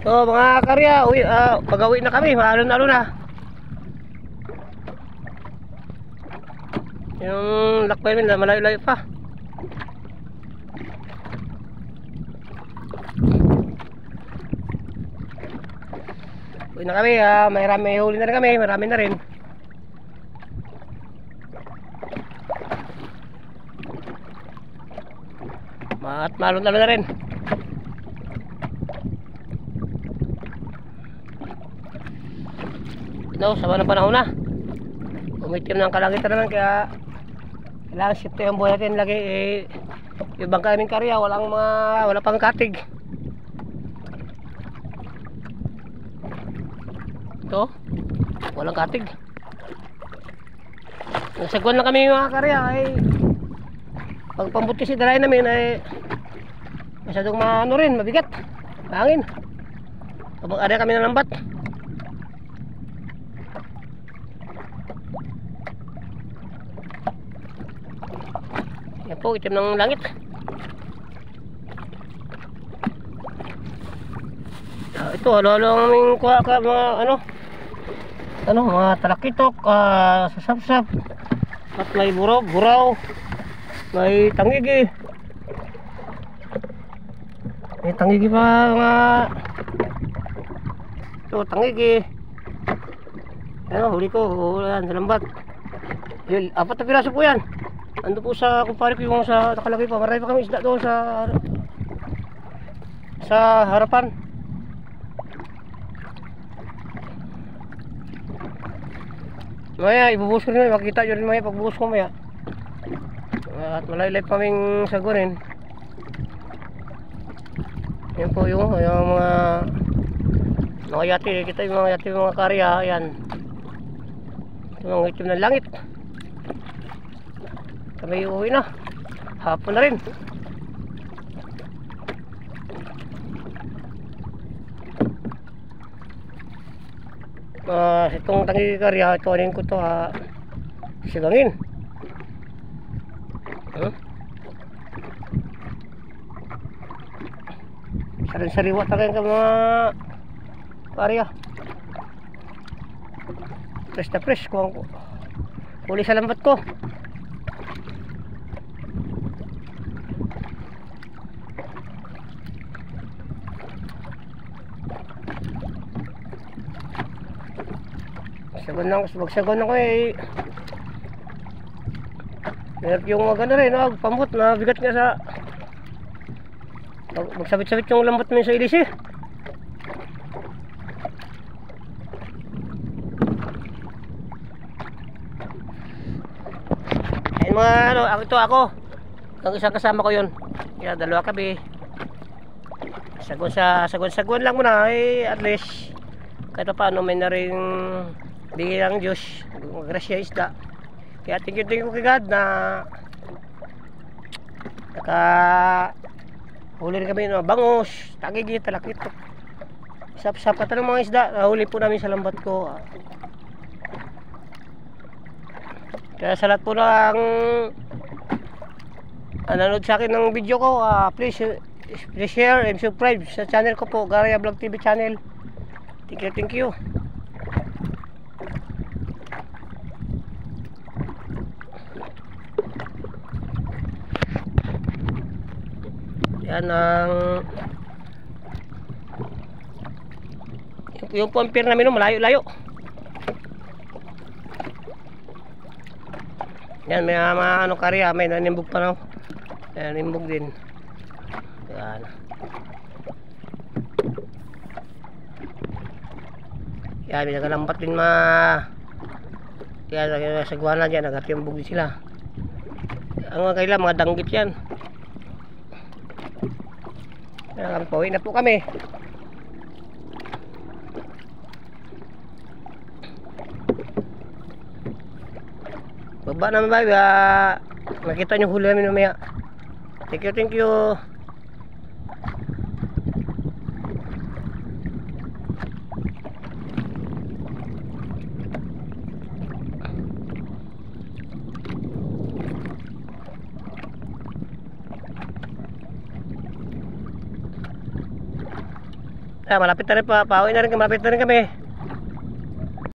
So mga karya, pag-uwi na kami, maalon-alon na. Yung lakbay nila, malayo-layo pa. Uwi na kami, may huli na rin kami, marami na rin. At maalon-alon na rin. No, sama ng panahon na. Umitim ng kalangitan naman, kaya kailangan safety ang buhay natin lagi. Yung bangka naming karya, wala pang katig. Ito, walang katig. Nagsagwan na kami mga karya, pag pambuti si dalay namin masyadong rin, mabigat, hangin. Kapag ada kami ng lambat. Yan po, itim ng langit. Ito, halo-halo ang aming kuha ka, mga mga talakitok, sasapsap, at may buraw, may tangigi. May tangigi pa ito, tangigi. Huli ko, yan, sa lambat. Yun, 4 na piraso po yan. Ando po sa kumpare ko yung sa nakalagay pa. Marami pa kami isda doon sa harapan. Maya, ibubuhos ko rin. Makikita nyo rin maya pagbuhos ko maya. At malaylay pa kaming sagurin. Yan po yung mga yati. Kita yung mga yati, mga karya. Yan. Ito mga itim ng langit. Kami uuwi na. Hapon na rin. Itong tangi karya, ito rin ko ito sigangin. Sarin-sariwa tagay ka mga karya. Press na press kung huli sa lambat ko. Magsagon ako hirap yung maganda rin, pambot na bigat nga sa magsabit-sabit yung lambot mo sa ilis Ayun mga ako ang isang kasama ko yun, kaya dalawa kami. Sagon lang muna at least kahit paano may na rin bigyan ng Diyos, grasya isda. Kaya thank you kay God na huli rin kami ng bangos, tangigi, talakitok, sap-sapat ng mga isda. Nahuli po namin sa lambat ko. Kaya sa lahat po ng nanood sa akin ng video ko, please share and subscribe sa channel ko po, Garya Vlog TV channel. Thank you. Yan yung pumpir namin malayo-layo. Yan, may mga karya, may nanimbog pa nanimbog din. Yan. Yan, may nagalambat din kaya sa guwana dyan, nagatimbog din sila. Ang mga kaila, mga danggit yan. Pauwi na po kami. Baba naman ba? Nakita nyo huli namin mamaya. Thank you. Malapit na rin pa. Pauwi na rin, malapit na rin kami.